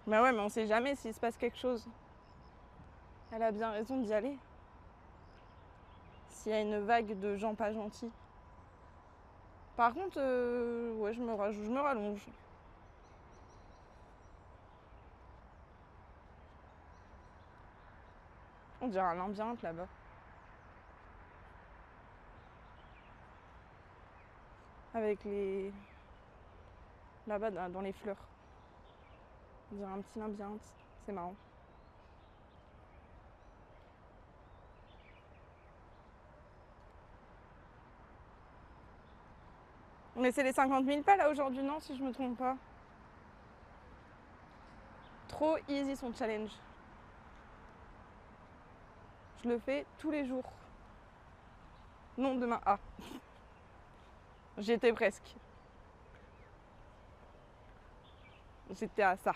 Bah ouais, mais on sait jamais s'il se passe quelque chose. Elle a bien raison d'y aller. S'il y a une vague de gens pas gentils. Par contre, ouais, je me rallonge. On dirait un labyrinthe là-bas. Avec les... Là-bas, dans les fleurs. On dirait un petit labyrinthe. C'est marrant. Mais c'est les 50 000 pas là aujourd'hui, non, si je me trompe pas. Trop easy son challenge. Je le fais tous les jours. Non, demain. Ah. J'y étais presque. J'étais à ça.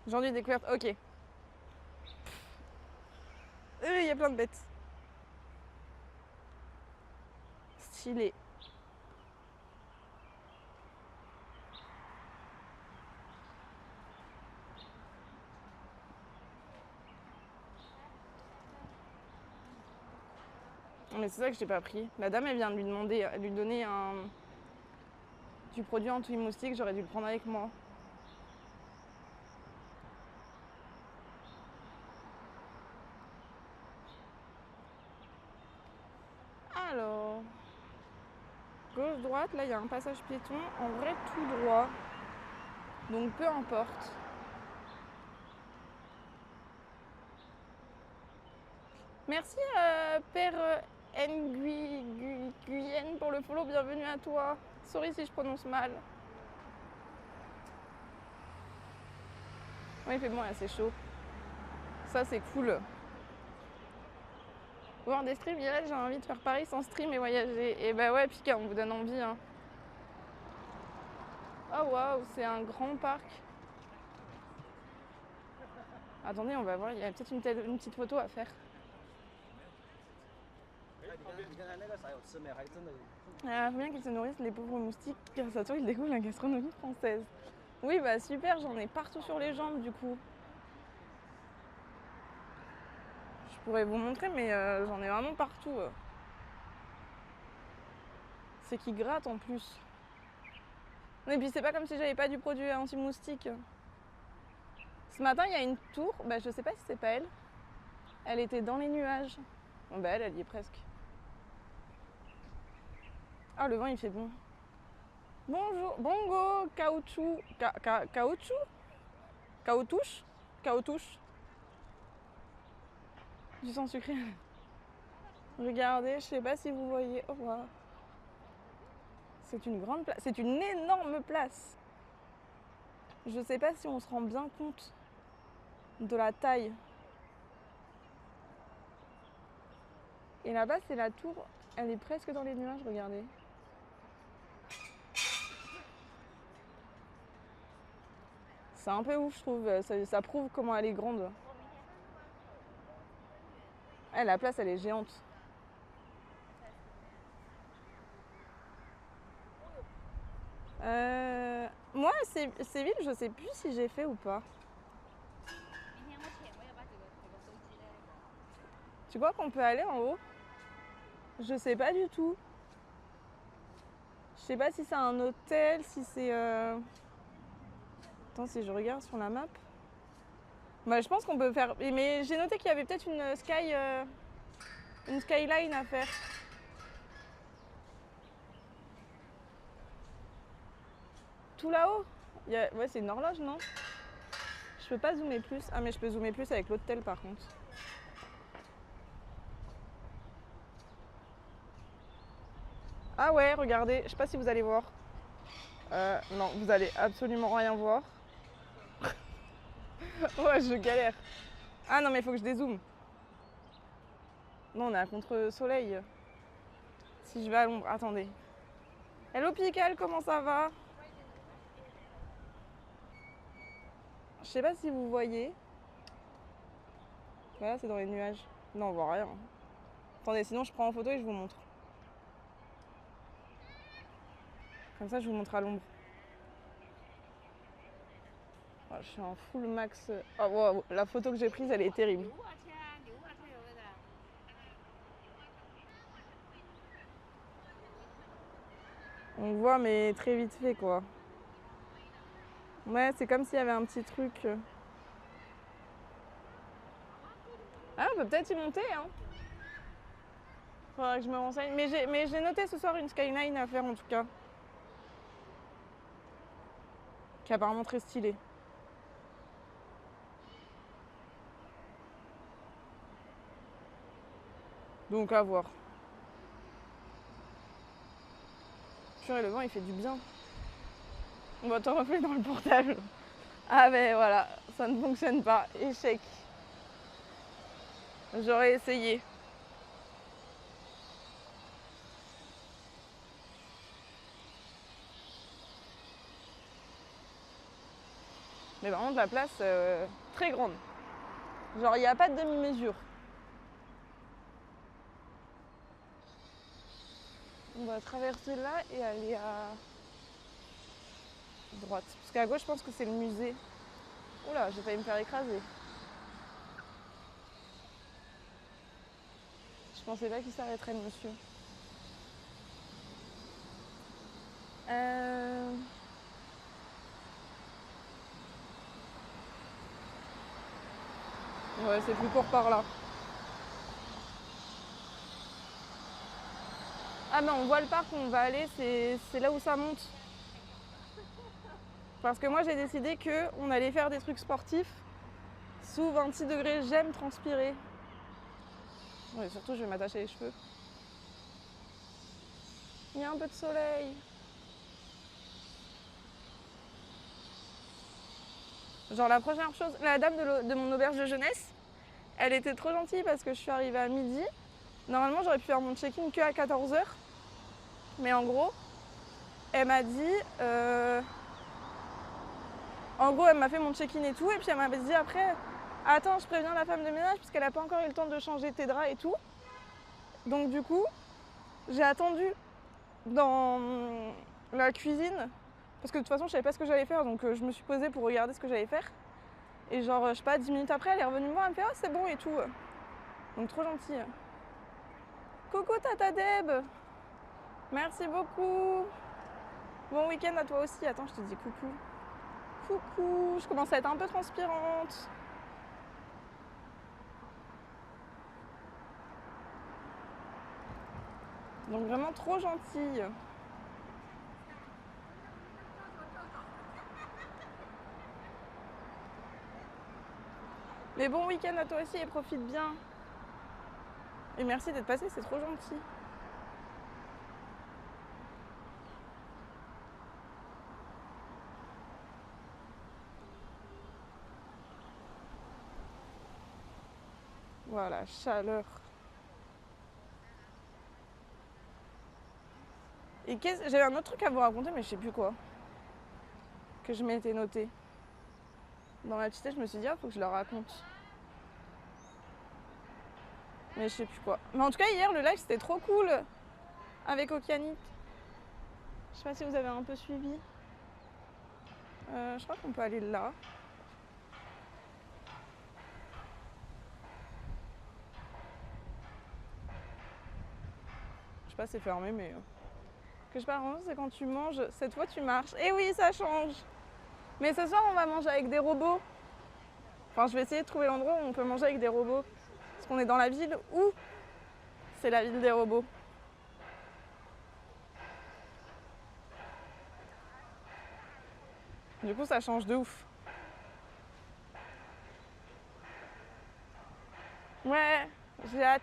Aujourd'hui, découverte. Ok. Il y a plein de bêtes. Stylé. Mais c'est ça que je n'ai pas pris. La dame, elle vient de lui demander, lui donner du produit anti-moustique. J'aurais dû le prendre avec moi. Alors, gauche-droite, là, il y a un passage piéton. En vrai, tout droit. Donc, peu importe. Merci, Père Nguyen, pour le follow. Bienvenue à toi. Sorry si je prononce mal. Oui, il fait bon, là, c'est chaud. Ça, c'est cool. Voir des streams, hier, j'ai envie de faire Paris sans stream et voyager. Et bah ouais, Pika, on vous donne envie. Hein. Oh waouh, c'est un grand parc. Attendez, on va voir, il y a peut-être une petite photo à faire. Ah, faut bien qu'ils se nourrissent, les pauvres moustiques. Grâce à toi, ils découvrent la gastronomie française. Oui, bah super, j'en ai partout sur les jambes du coup. Je pourrais vous montrer, mais j'en ai vraiment partout. C'est qu'ils grattent en plus. Et puis c'est pas comme si j'avais pas du produit anti-moustique. Ce matin, il y a une tour, bah, je sais pas si c'est pas elle. Elle était dans les nuages. Bon, bah elle y est presque. Ah, le vent, il fait bon. Bonjour, bongo, caoutchouc. Caoutchouc. Caoutouche. Caoutouche. Du sang sucré. Regardez, je sais pas si vous voyez. Oh, wow. C'est une grande place. C'est une énorme place. Je sais pas si on se rend bien compte de la taille. Et là-bas, c'est la tour. Elle est presque dans les nuages, regardez. C'est un peu ouf, je trouve. Ça prouve comment elle est grande. La place, elle est géante. Moi, Séville, je sais plus si j'ai fait ou pas. Tu crois qu'on peut aller en haut? Je sais pas du tout. Je sais pas si c'est un hôtel, si c'est... Attends, si je regarde sur la map. Bah, je pense qu'on peut faire... Mais j'ai noté qu'il y avait peut-être une skyline à faire. Tout là-haut Ouais, c'est une horloge, non? Je peux pas zoomer plus. Ah, mais je peux zoomer plus avec l'hôtel, par contre. Ah ouais, regardez. Je sais pas si vous allez voir. Non, vous allez absolument rien voir. Ouais, je galère. Ah non, mais il faut que je dézoome. Non, on est à contre-soleil. Si je vais à l'ombre, attendez. Hello Pical, comment ça va? Je sais pas si vous voyez. Voilà, c'est dans les nuages. Non, on voit rien. Attendez, sinon je prends en photo et je vous montre. Comme ça, je vous montre à l'ombre. Oh, je suis en full max. Oh, wow, la photo que j'ai prise, elle est terrible. On voit, mais très vite fait, quoi. Ouais, c'est comme s'il y avait un petit truc. Ah, on peut peut-être y monter, hein. Faudra que je me renseigne. Mais j'ai noté ce soir une skyline à faire, en tout cas. Qui est apparemment très stylée. Donc, à voir. Purée, le vent, il fait du bien. On va t'en refait dans le portable. Ah, ben voilà, ça ne fonctionne pas. Échec. J'aurais essayé. Mais par contre, la place, très grande. Genre, il n'y a pas de demi-mesure. On va traverser là et aller à droite. Parce qu'à gauche, je pense que c'est le musée. Oula, j'ai failli me faire écraser. Je pensais pas qu'il s'arrêterait, le monsieur. Ouais, c'est plus court par là. Ah ben on voit le parc où on va aller, c'est là où ça monte. Parce que moi j'ai décidé qu'on allait faire des trucs sportifs. Sous 26 degrés, j'aime transpirer. Ouais, surtout je vais m'attacher les cheveux. Il y a un peu de soleil. Genre la première chose, la dame de mon auberge de jeunesse, elle était trop gentille parce que je suis arrivée à midi. Normalement j'aurais pu faire mon check-in que à 14 h. Mais en gros, elle m'a dit... En gros, elle m'a fait mon check-in et tout. Et puis elle m'avait dit après, attends, je préviens la femme de ménage parce qu'elle n'a pas encore eu le temps de changer tes draps et tout. Donc du coup, j'ai attendu dans la cuisine. Parce que de toute façon, je savais pas ce que j'allais faire. Donc je me suis posée pour regarder ce que j'allais faire. Et genre, je sais pas, 10 minutes après, elle est revenue me voir. Elle me fait, oh, c'est bon et tout. Donc trop gentille. Coucou Tata Deb. Merci beaucoup. Bon week-end à toi aussi. Attends, je te dis coucou. Coucou. Je commence à être un peu transpirante. Donc vraiment trop gentille. Mais bon week-end à toi aussi et profite bien. Et merci d'être passé, c'est trop gentil. Voilà, chaleur. Et j'avais un autre truc à vous raconter, mais je sais plus quoi. Que je m'étais noté. Dans la petite tête, je me suis dit, ah, faut que je le raconte. Mais je sais plus quoi. Mais en tout cas, hier, le live, c'était trop cool. Avec Okianik. Je sais pas si vous avez un peu suivi. Je crois qu'on peut aller là. Je sais pas si c'est fermé, mais... Que je parle, c'est quand tu manges, cette fois tu marches. Et oui, ça change. Mais ce soir, on va manger avec des robots. Enfin, je vais essayer de trouver l'endroit où on peut manger avec des robots. Parce qu'on est dans la ville où c'est la ville des robots. Du coup, ça change de ouf. Ouais, j'ai hâte.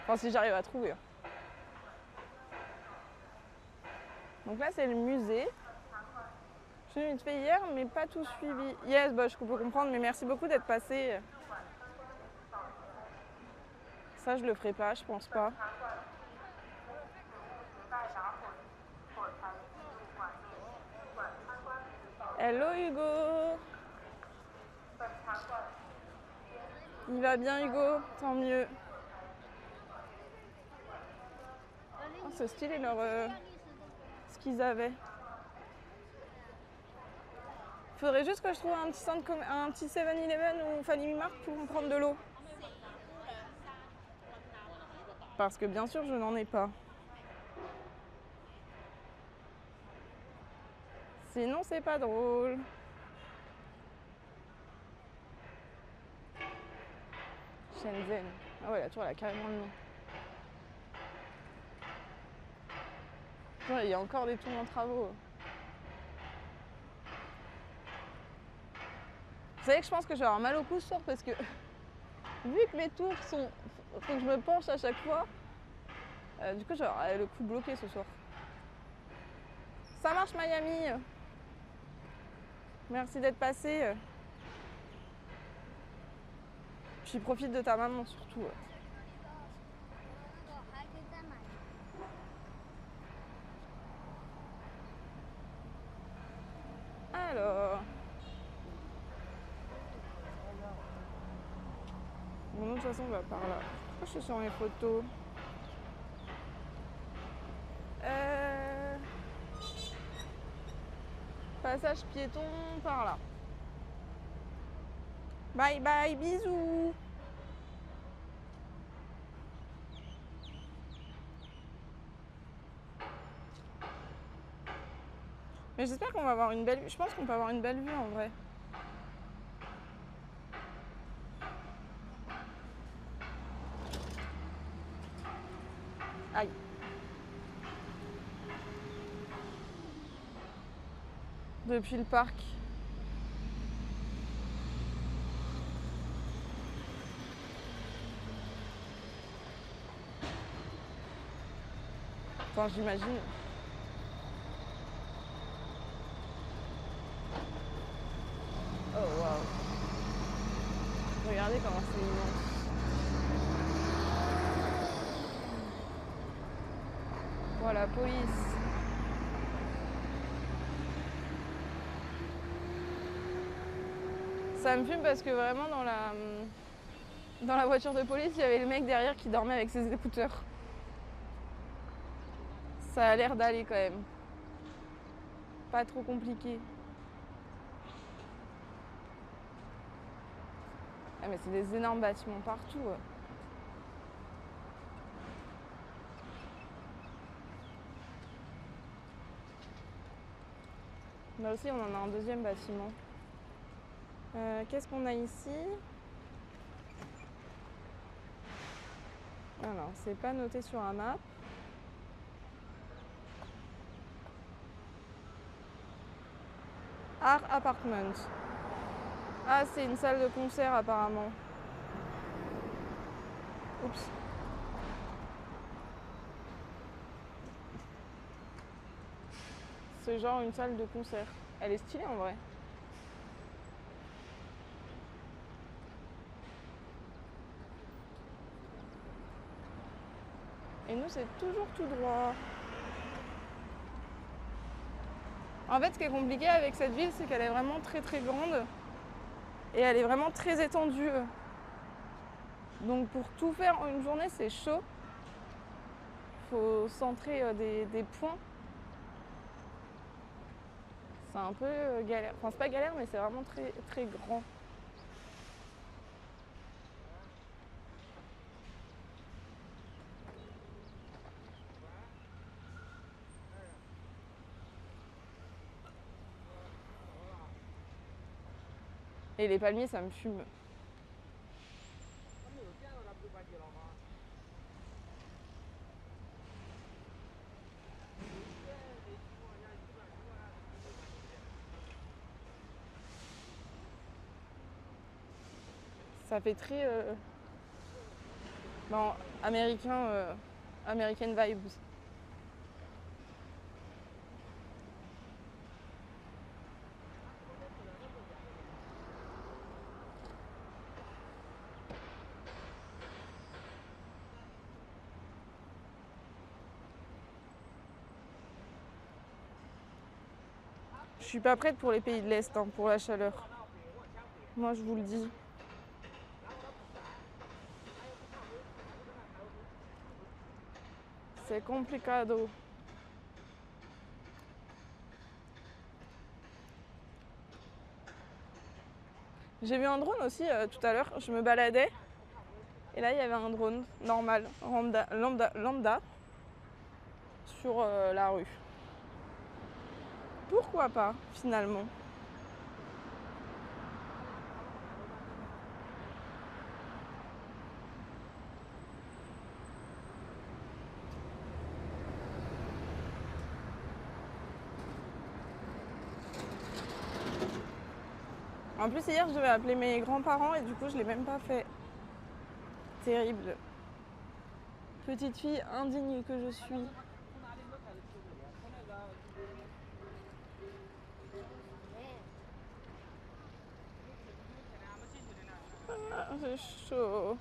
Enfin, si j'arrive à trouver. Donc là, c'est le musée. Je suis vite fait hier, mais pas tout suivi. Yes, bah, je peux comprendre, mais merci beaucoup d'être passé. Ça, je le ferai pas, je pense pas. Hello Hugo. Il va bien Hugo, tant mieux. Oh, c'est stylé leur ce qu'ils avaient. Faudrait juste que je trouve un petit centre un petit 7-Eleven ou Family Mart pour me prendre de l'eau. Parce que bien sûr je n'en ai pas. Sinon c'est pas drôle. Shenzhen. Ah ouais, la tour elle a carrément le nom. Ouais, il y a encore des tours en travaux. Vous savez que je pense que je vais avoir mal au cou ce soir parce que vu que mes tours sont... faut que je me penche à chaque fois. Du coup je vais avoir le cou bloqué ce soir. Ça marche Miami. Merci d'être passé. Puis profite de ta maman surtout. Alors. Bon, de toute façon, on va par là. Pourquoi je suis sur mes photos? Passage piéton par là. Bye bye, bisous. Mais j'espère qu'on va avoir une belle vue. Je pense qu'on peut avoir une belle vue en vrai. Aïe. Depuis le parc. Enfin, j'imagine. Oh waouh. Regardez comment c'est immense. Voilà, police. Ça me fume parce que vraiment dans la voiture de police, il y avait le mec derrière qui dormait avec ses écouteurs. Ça a l'air d'aller quand même. Pas trop compliqué. Ah mais c'est des énormes bâtiments partout. Là aussi on en a un deuxième bâtiment. Qu'est-ce qu'on a ici? Alors, c'est pas noté sur un map. Art Apartment. Ah, c'est une salle de concert apparemment. Oups. C'est genre une salle de concert. Elle est stylée en vrai. Et nous, c'est toujours tout droit. En fait, ce qui est compliqué avec cette ville, c'est qu'elle est vraiment très très grande. Et elle est vraiment très étendue. Donc pour tout faire en une journée, c'est chaud. Faut centrer des points. C'est un peu galère. Enfin, c'est pas galère, mais c'est vraiment très très grand. Et les palmiers, ça me fume. Ça fait très bon, américain, American vibes. suis pas prête pour les pays de l'Est, hein, pour la chaleur. Moi, je vous le dis. C'est complicado. J'ai vu un drone aussi tout à l'heure. Je me baladais. Et là, il y avait un drone normal, lambda sur la rue. Pourquoi pas, finalement? En plus, hier, je devais appeler mes grands-parents et du coup, je l'ai même pas fait. Terrible. Petite fille indigne que je suis. Ah, c'est chaud.